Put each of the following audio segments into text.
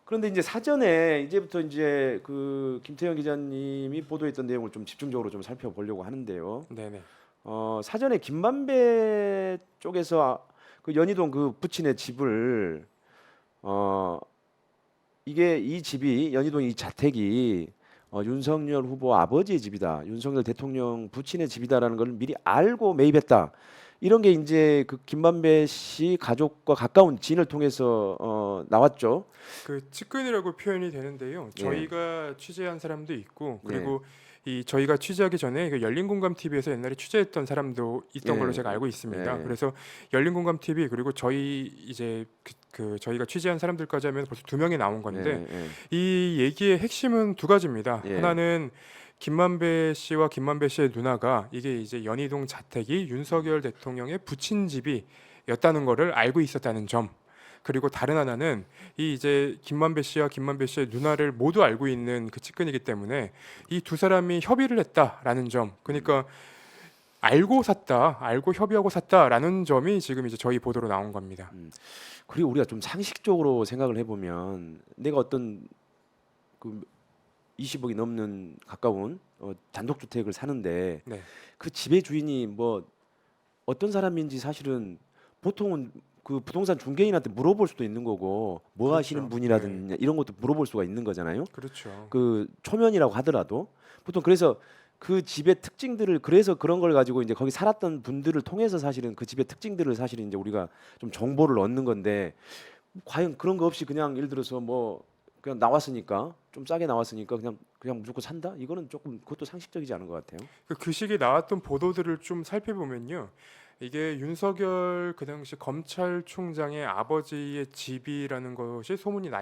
그런데 이제 사전에 이제부터 이제 그 김태형 기자님이 보도했던 내용을 좀 집중적으로 좀 살펴보려고 하는데요. 네네. 사전에 김만배 쪽에서 그 연희동 그 부친의 집을 어, 이게 이 집이 연희동 이 자택이 윤석열 후보 아버지의 집이다. 윤석열 대통령 부친의 집이다라는 걸 미리 알고 매입했다. 이런 게 이제 그 김만배 씨 가족과 가까운 지인을 통해서 나왔죠. 그 측근이라고 표현이 되는데요. 예, 저희가 취재한 사람도 있고 예, 그리고 이 저희가 취재하기 전에 그 열린공감 TV에서 옛날에 취재했던 사람도 있던 걸로 예, 제가 알고 있습니다. 예, 그래서 열린공감 TV 그리고 저희 이제 그 저희가 취재한 사람들까지 하면 벌써 2명이 나온 예, 건데 예, 이 얘기의 핵심은 두 가지입니다. 예, 하나는 김만배 씨와 김만배 씨의 누나가 이게 이제 연희동 자택이 윤석열 대통령의 부친 집이었다는 거를 알고 있었다는 점. 그리고 다른 하나는 이 이제 김만배 씨와 김만배 씨의 누나를 모두 알고 있는 그 측근이기 때문에 이 두 사람이 협의를 했다라는 점. 그러니까 알고 샀다, 알고 협의하고 샀다라는 점이 지금 이제 저희 보도로 나온 겁니다. 음. 그리고 우리가 좀 상식적으로 생각을 해보면 내가 어떤 그 20억이 넘는 가까운 단독주택을 사는데 네, 그 집의 주인이 뭐 어떤 사람인지 사실은 보통은 그 부동산 중개인한테 물어볼 수도 있는 거고 뭐 하시는 그렇죠. 네, 분이라든지 이런 것도 물어볼 수가 있는 거잖아요. 그렇죠. 그 초면이라고 하더라도 보통 그래서 그 집의 특징들을 그래서 그런 걸 가지고 이제 거기 살았던 분들을 통해서 사실은 그 집의 특징들을 사실은 이제 우리가 좀 정보를 얻는 건데 과연 그런 거 없이 그냥 예를 들어서 뭐 그냥 나왔으니까 좀 싸게 나왔으니까 그냥 무조건 산다? 이거는 조금 그것도 상식적이지 않은 것 같아요. 그 시기에 나왔던 보도들을 좀 살펴보면요. 이게 윤석열 그 당시 검찰총장의 아버지의 집이라는 것이 소문이 나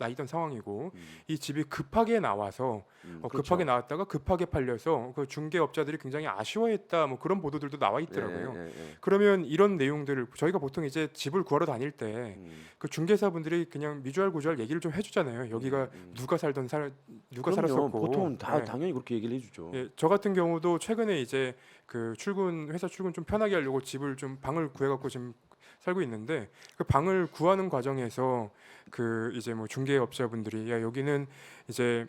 있던 상황이고 이 집이 급하게 나와서 급하게 그렇죠. 나왔다가 급하게 팔려서 그 중개업자들이 굉장히 아쉬워했다 뭐 그런 보도들도 나와 예, 있더라고요. 예, 예. 그러면 이런 내용들을 저희가 보통 이제 집을 구하러 다닐 때 음, 그 중개사분들이 그냥 미주알고주알 얘기를 좀 해주잖아요. 여기가 누가 그럼요. 살았었고 보통은 다 예. 당연히 그렇게 얘기를 해주죠. 예, 저 같은 경우도 최근에 이제 그 회사 출근 좀 편하게 하려고 집을 좀 방을 구해갖고 지금 살고 있는데 그 방을 구하는 과정에서 그 이제 뭐 중개업자분들이 야 여기는 이제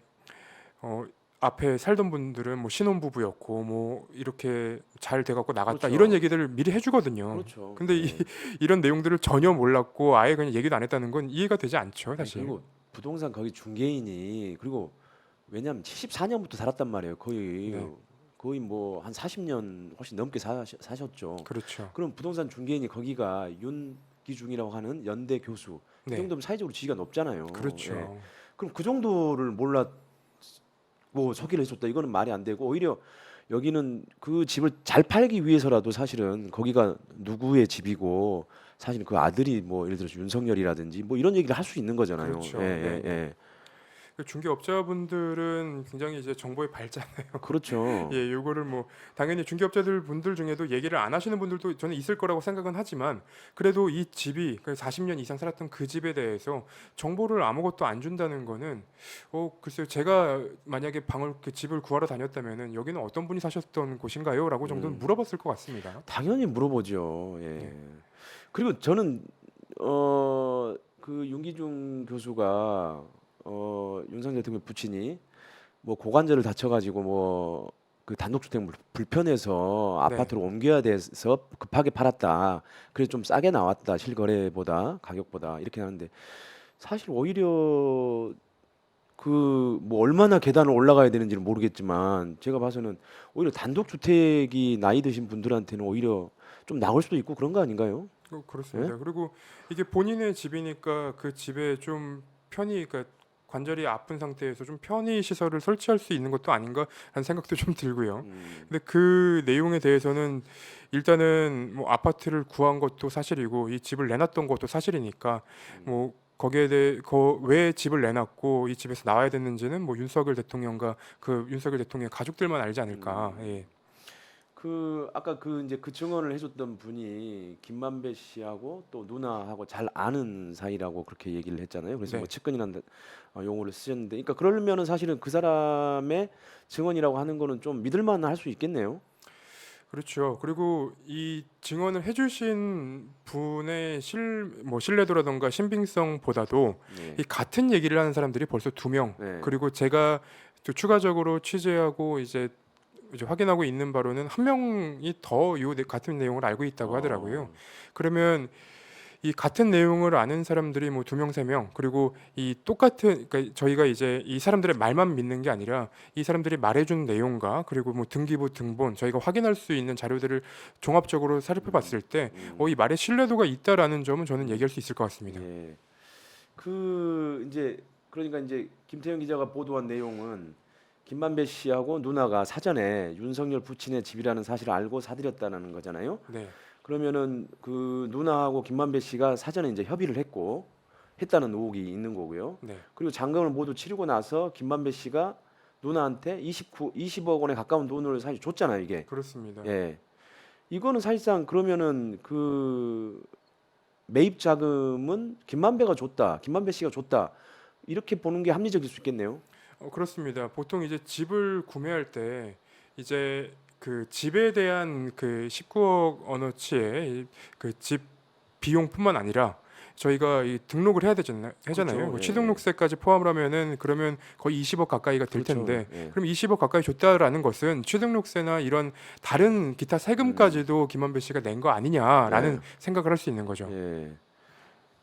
앞에 살던 분들은 뭐 신혼부부였고 뭐 이렇게 잘 돼갖고 나갔다 이런 그렇죠. 얘기들을 미리 해주거든요. 그렇죠. 근데 예. 이런 내용들을 전혀 몰랐고 아예 그냥 얘기도 안 했다는 건 이해가 되지 않죠, 아니 사실. 그리고 부동산 거기 중개인이 그리고 왜냐하면 74년부터 살았단 말이에요. 네, 거의 뭐 한 40년 훨씬 넘게 사셨죠. 그렇죠. 그럼 부동산 중개인이 거기가 윤기중이라고 하는 연대 교수 이 네, 정도면 사회적으로 지위가 높잖아요. 예. 그렇죠. 그럼 그 정도를 몰랐고 소개를 해줬다 이거는 말이 안 되고 오히려 여기는 그 집을 잘 팔기 위해서라도 사실은 거기가 누구의 집이고 사실은 그 아들이 뭐 예를 들어서 윤석열이라든지 뭐 이런 얘기를 할 수 있는 거잖아요. 예, 그렇죠. 예, 네, 네. 예. 그 중개업자분들은 굉장히 이제 정보에 밝잖아요. 그렇죠. 예, 요거를 뭐 당연히 중개업자들 분들 중에도 얘기를 안 하시는 분들도 저는 있을 거라고 생각은 하지만 그래도 이 집이 그 40년 이상 살았던 그 집에 대해서 정보를 아무것도 안 준다는 거는 글쎄요 제가 만약에 그 집을 구하러 다녔다면은 여기는 어떤 분이 사셨던 곳인가요?라고 정도는 음, 물어봤을 것 같습니다. 당연히 물어보죠. 예, 예. 그리고 저는 그 윤기중 교수가 윤석열 대통령 부친이 뭐 고관절을 다쳐가지고 뭐 그 단독주택 불편해서 네, 아파트로 옮겨야 돼서 급하게 팔았다. 그래서 좀 싸게 나왔다 실거래보다 가격보다 이렇게 하는데 사실 오히려 그 뭐 얼마나 계단을 올라가야 되는지는 모르겠지만 제가 봐서는 오히려 단독주택이 나이 드신 분들한테는 오히려 좀 나을 수도 있고 그런 거 아닌가요? 예? 그렇습니다. 그리고 이게 본인의 집이니까 그 집에 좀 편히 그러니까 관절이 아픈 상태에서 좀 편의 시설을 설치할 수 있는 것도 아닌가라는 생각도 좀 들고요. 음, 근데 그 내용에 대해서는 일단은 뭐 아파트를 구한 것도 사실이고 이 집을 내놨던 것도 사실이니까 뭐 거기에 대해 왜 집을 내놨고 이 집에서 나와야 됐는지는 뭐 윤석열 대통령과 그 윤석열 대통령의 가족들만 알지 않을까. 음. 예. 그 아까 그 이제 그 증언을 해줬던 분이 김만배 씨하고 또 누나하고 잘 아는 사이라고 그렇게 얘기를 했잖아요. 그래서 뭐 네. 측근이라는 용어를 쓰셨는데, 그러니까 그러면은 사실은 그 사람의 증언이라고 하는 거는 좀 믿을만 할 수 있겠네요. 그렇죠. 그리고 이 증언을 해주신 분의 신뢰도라던가 신빙성보다도 네. 이 같은 얘기를 하는 사람들이 벌써 2명. 네. 그리고 제가 또 추가적으로 취재하고 이제 확인하고 있는 바로는 1명이 더 같은 내용을 알고 있다고 하더라고요. 그러면 이 같은 내용을 아는 사람들이 뭐 2명, 3명, 그리고 이 똑같은, 그러니까 저희가 이제 이 사람들의 말만 믿는 게 아니라 이 사람들이 말해준 내용과 그리고 뭐 등기부 등본 저희가 확인할 수 있는 자료들을 종합적으로 살펴봤을 때 이 말에 신뢰도가 있다라는 점은 저는 얘기할 수 있을 것 같습니다. 예. 그 이제 그러니까 이제 김태형 기자가 보도한 내용은 김만배 씨하고 누나가 사전에 윤석열 부친의 집이라는 사실을 알고 사들였다는 거잖아요. 네, 그러면은 그 누나하고 김만배 씨가 사전에 이제 협의를 했다는 의혹이 있는 거고요. 네, 그리고 잔금을 모두 치르고 나서 김만배 씨가 누나한테 20억 원에 가까운 돈을 사실 줬잖아요, 이게. 그렇습니다. 예. 이거는 사실상 그러면은 그 매입 자금은 김만배가 줬다, 김만배 씨가 줬다 이렇게 보는 게 합리적일 수 있겠네요. 그렇습니다. 보통 이제 집을 구매할 때 이제 그 집에 대한 그 19억 어너치의 그 집 비용뿐만 아니라 저희가 이 등록을 해야 되잖아요. 그렇죠. 그 예, 취등록세까지 포함을 하면은 그러면 거의 20억 가까이가 될 그렇죠. 텐데 예. 그럼 20억 가까이 줬다라는 것은 취등록세나 이런 다른 기타 세금까지도 김만배 씨가 낸 거 아니냐라는 네. 생각을 할 수 있는 거죠. 예.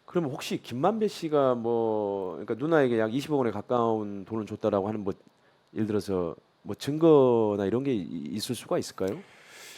그러면 혹시 김만배 씨가 뭐 그러니까 누나에게 약 20억 원에 가까운 돈을 줬다라고 하는 뭐 예를 들어서 뭐 증거나 이런 게 있을 수가 있을까요?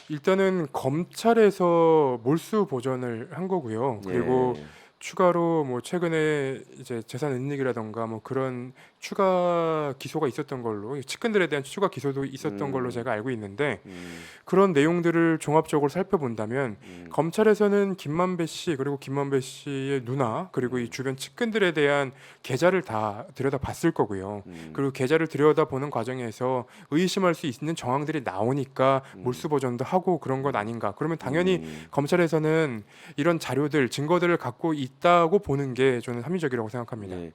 일단은 검찰에서 몰수 보전을 한 거고요. 그리고 예. 추가로 뭐 최근에 이제 재산 은닉이라던가 뭐 그런 추가 기소가 있었던 걸로 측근들에 대한 추가 기소도 있었던 걸로 제가 알고 있는데 음, 그런 내용들을 종합적으로 살펴본다면 음, 검찰에서는 김만배 씨 그리고 김만배 씨의 누나 그리고 이 주변 측근들에 대한 계좌를 다 들여다봤을 거고요. 그리고 계좌를 들여다보는 과정에서 의심할 수 있는 정황들이 나오니까 몰수 보전도 하고 그런 것 아닌가. 그러면 당연히 검찰에서는 이런 자료들 증거들을 갖고 있다고 보는 게 저는 합리적이라고 생각합니다. 예.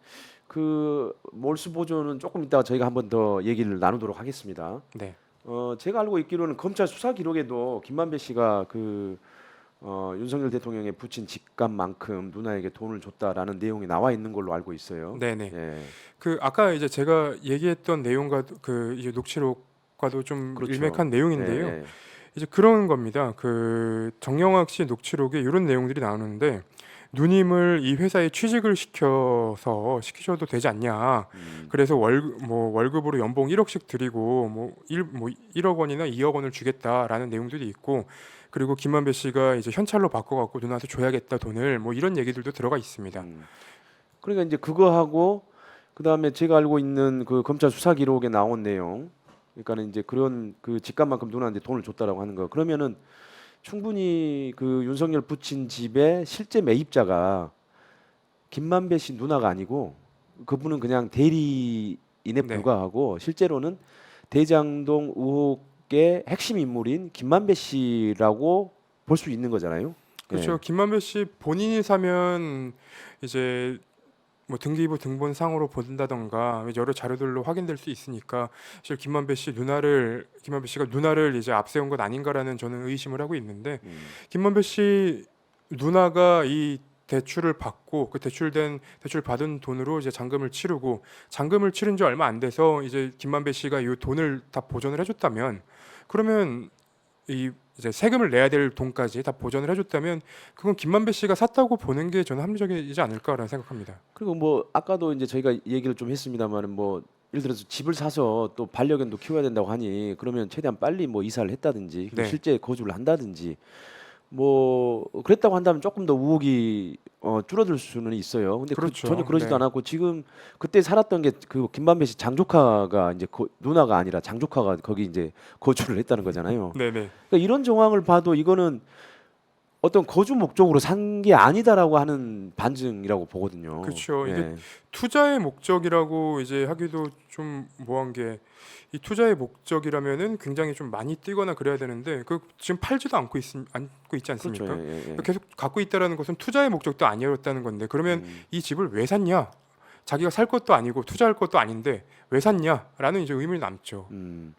그 몰수 보조는 조금 이따가 저희가 한번 더 얘기를 나누도록 하겠습니다. 네. 제가 알고 있기로는 검찰 수사 기록에도 김만배 씨가 윤석열 대통령의 부친 집값만큼 누나에게 돈을 줬다라는 내용이 나와 있는 걸로 알고 있어요. 네네. 예, 그 아까 이제 제가 얘기했던 내용과 그 이제 녹취록과도 좀 그렇죠. 일맥한 내용인데요. 예, 이제 그런 겁니다. 그 정영학 씨 녹취록에 이런 내용들이 나오는데 누님을 이 회사에 취직을 시키셔도 되지 않냐. 그래서 월급으로 연봉 1억씩 드리고 뭐 1억 원이나 2억 원을 주겠다라는 내용들이 있고 그리고 김만배 씨가 이제 현찰로 바꿔갖고 누나한테 줘야겠다 돈을 뭐 이런 얘기들도 들어가 있습니다. 그러니까 이제 그거하고 그다음에 제가 알고 있는 그 검찰 수사 기록에 나온 내용, 그러니까는 이제 그런 그 집값만큼 누나한테 돈을 줬다라고 하는 거. 그러면은 충분히 그 윤석열 부친 집의 실제 매입자가 김만배 씨 누나가 아니고 그분은 그냥 대리인에 네. 불과하고 실제로는 대장동 의혹의 핵심 인물인 김만배 씨라고 볼 수 있는 거잖아요. 그렇죠. 예. 김만배 씨 본인이 사면 이제 뭐 등기부 등본 상으로 본다던가 여러 자료들로 확인될 수 있으니까 사실 김만배 씨가 누나를 이제 앞세운 것 아닌가라는 저는 의심을 하고 있는데 김만배 씨 누나가 이 대출을 받고 그 대출 받은 돈으로 이제 잔금을 치른 지 얼마 안 돼서 이제 김만배 씨가 이 돈을 다 보전을 해줬다면 그러면 이제 세금을 내야 될 돈까지 다 보전을 해줬다면 그건 김만배 씨가 샀다고 보는 게 저는 합리적이지 않을까라는 생각합니다. 그리고 뭐 아까도 이제 저희가 얘기를 좀 했습니다만은 뭐 예를 들어서 집을 사서 또 반려견도 키워야 된다고 하니 그러면 최대한 빨리 뭐 이사를 했다든지 네. 실제 거주를 한다든지 뭐 그랬다고 한다면 조금 더 의혹이 줄어들 수는 있어요. 근데 그렇죠. 전혀 그러지도 네. 않았고 지금 그때 살았던 게 그 김만배 씨 장조카가 이제 누나가 아니라 장조카가 거기 이제 거주를 했다는 거잖아요. 네네. 그러니까 이런 정황을 봐도 이거는 어떤 거주 목적으로 산 게 아니다라고 하는 반증이라고 보거든요. 그렇죠. 예. 이게 투자의 목적이라고 이제 하기도 좀 뭐한 게 이 투자의 목적이라면은 굉장히 좀 많이 뛰거나 그래야 되는데 그 지금 팔지도 않고 있지 그렇죠. 않습니까? 예, 예. 계속 갖고 있다라는 것은 투자의 목적도 아니었다는 건데 그러면 이 집을 왜 샀냐? 자기가 살 것도 아니고 투자할 것도 아닌데 왜 샀냐라는 이제 의문이 남죠. 음.